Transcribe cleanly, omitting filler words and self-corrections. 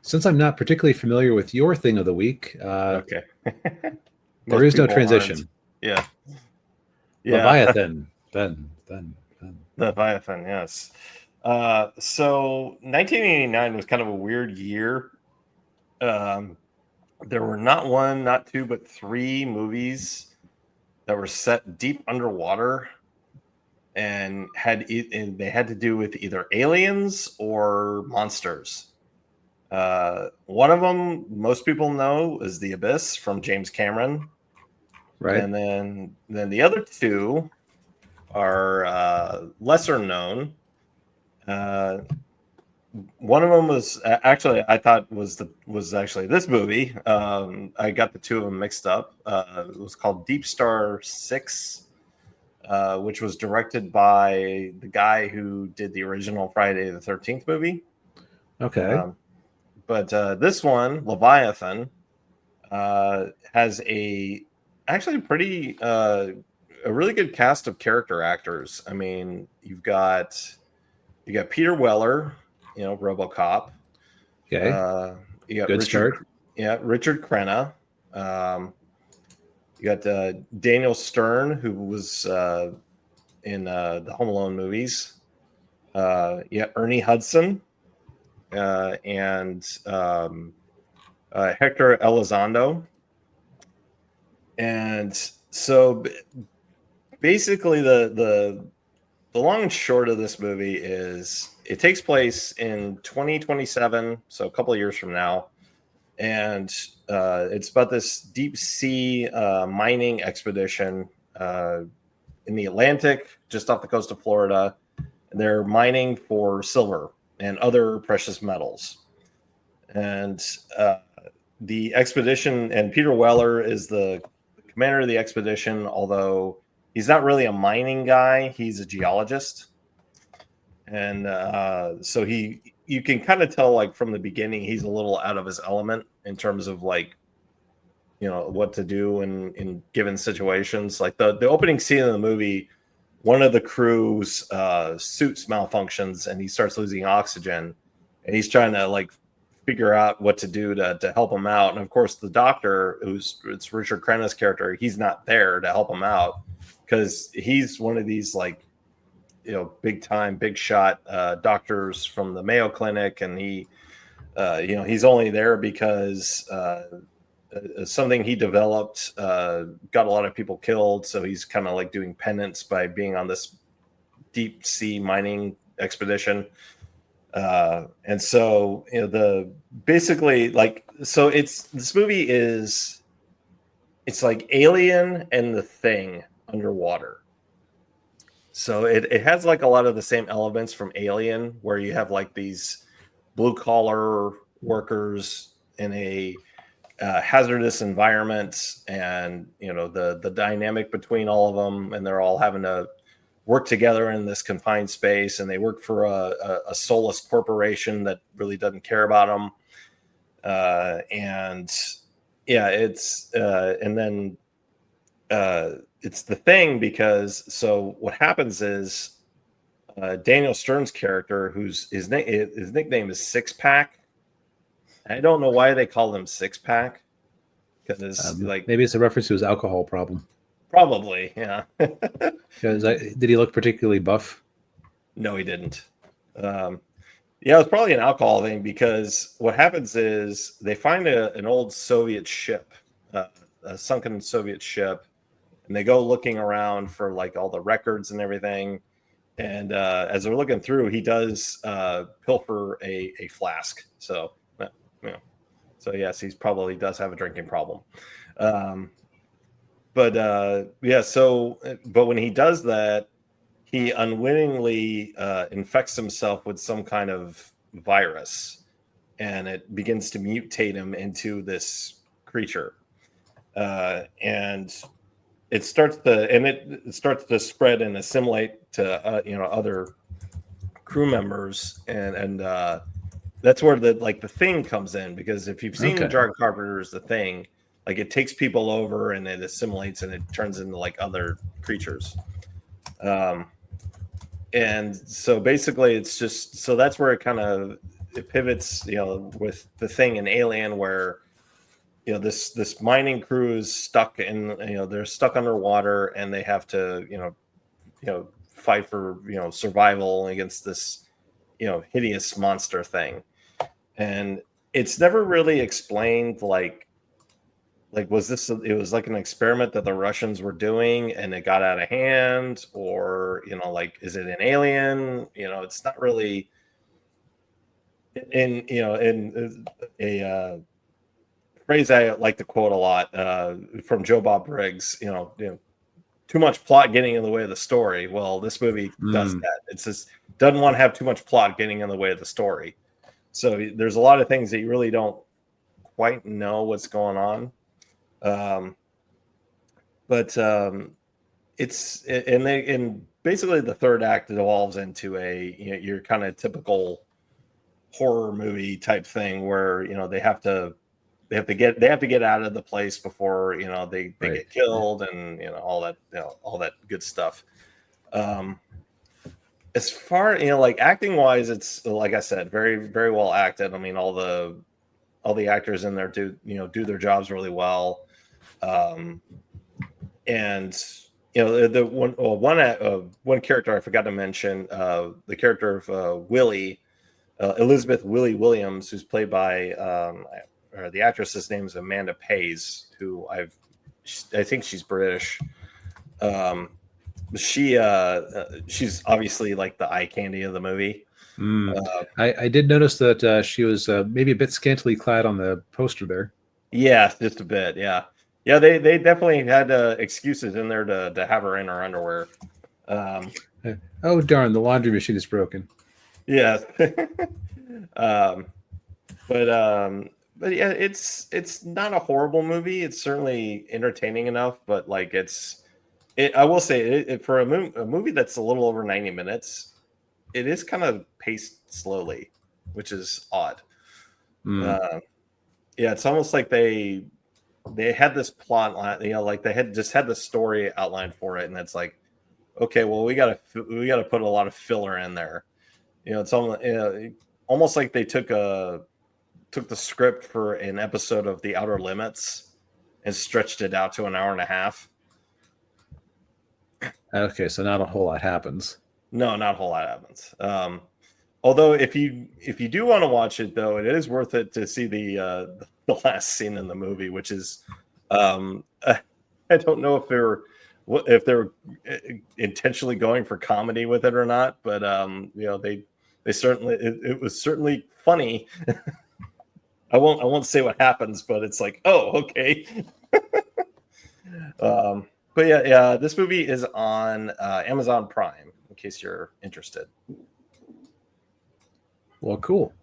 Since I'm not particularly familiar with your thing of the week, Okay. there is no transition. Yeah. Leviathan. Ben. Leviathan, yes. So 1989 was kind of a weird year. Um, there were not one, not two, but three movies that were set deep underwater and they had to do with either aliens or monsters. One of them most people know is The Abyss from James Cameron, Right. and then the other two are lesser known. One of them was actually I thought was actually this movie. I got the two of them mixed up. It was called Deep Star 6, which was directed by the guy who did the original Friday the 13th movie. Okay. But this one, Leviathan, has actually pretty a really good cast of character actors. I mean, you got Peter Weller, RoboCop. Okay. You got Good start. Richard Crenna. You got Daniel Stern, who was in the Home Alone movies. Ernie Hudson and Hector Elizondo. And so basically the long and short of this movie is it takes place in 2027, so a couple of years from now. And it's about this deep sea mining expedition in the Atlantic, just off the coast of Florida. They're mining for silver and other precious metals. And the expedition, and Peter Weller is the commander of the expedition, although he's not really a mining guy, he's a geologist. And so you can kind of tell, like, from the beginning, he's a little out of his element in terms of, like, what to do in given situations. Like the opening scene of the movie, one of the crew's suits malfunctions and he starts losing oxygen, and he's trying to, like, figure out what to do to help him out. And of course, the doctor, it's Richard Crenna's character, he's not there to help him out because he's one of these, like, big time, big shot doctors from the Mayo Clinic, and he, he's only there because something he developed got a lot of people killed. So he's kind of like doing penance by being on this deep sea mining expedition. And so, basically, like, so this movie it's like Alien and The Thing underwater. So it has, like, a lot of the same elements from Alien, where you have, like, these blue collar workers in a hazardous environment, and the dynamic between all of them, and they're all having to work together in this confined space, and they work for a soulless corporation that really doesn't care about them. And yeah, it's and then it's The Thing, because so what happens is Daniel Stern's character, his nickname is Six Pack. I don't know why they call him Six Pack, because maybe it's a reference to his alcohol problem. Probably, yeah. Did he look particularly buff? No, he didn't. Yeah, it was probably an alcohol thing, because what happens is they find an old Soviet ship, a sunken Soviet ship, and they go looking around for, like, all the records and everything. And as they're looking through, he does pilfer a flask. So, so yes, he probably does have a drinking problem. But when he does that, he unwittingly infects himself with some kind of virus, and it begins to mutate him into this creature. And it starts to spread and assimilate to other crew members, and that's where the Thing comes in, because if you've seen John Carpenter's The Thing, like, it takes people over and it assimilates and it turns into, like, other creatures. And so basically it's just, so that's where it kind of it pivots, with the thing in Alien where this mining crew is stuck in, they're stuck underwater and they have to fight for survival against this hideous monster thing, and it's never really explained was this, it was like an experiment that the Russians were doing and it got out of hand, or is it an alien? It's not really in a phrase I like to quote a lot from Joe Bob Briggs, too much plot getting in the way of the story. Well, this movie does that. It's just doesn't want to have too much plot getting in the way of the story. So there's a lot of things that you really don't quite know what's going on. It's and basically the third act evolves into your kind of typical horror movie type thing where they have to get out of the place before they get killed, and all that good stuff. As far acting wise, it's like I said, very very well acted. I mean, all the actors in there do their jobs really well. And the one character I forgot to mention, the character of Willie, Elizabeth Willie Williams, who's played by the actress's name is Amanda Pays, who I think she's British. She's obviously like the eye candy of the movie. I did notice that she was maybe a bit scantily clad on the poster there. Yeah, just a bit. Yeah. They definitely had excuses in there to have her in her underwear. Oh darn! The laundry machine is broken. Yeah. But yeah, it's not a horrible movie. It's certainly entertaining enough, but I will say for a movie that's a little over 90 minutes, it is kind of paced slowly, which is odd. Yeah, it's almost like they had this plot line, they had just had the story outlined for it, and it's like, okay, well, we gotta put a lot of filler in there. It's almost like they took the script for an episode of The Outer Limits and stretched it out to an hour and a half. Okay, so not a whole lot happens. No, not a whole lot happens. Although if you do want to watch it, though, it is worth it to see the last scene in the movie, which is I don't know if they're intentionally going for comedy with it or not, but they certainly, it was certainly funny. I won't say what happens, but it's like, oh, okay. But yeah, this movie is on Amazon Prime, in case you're interested. Well, cool.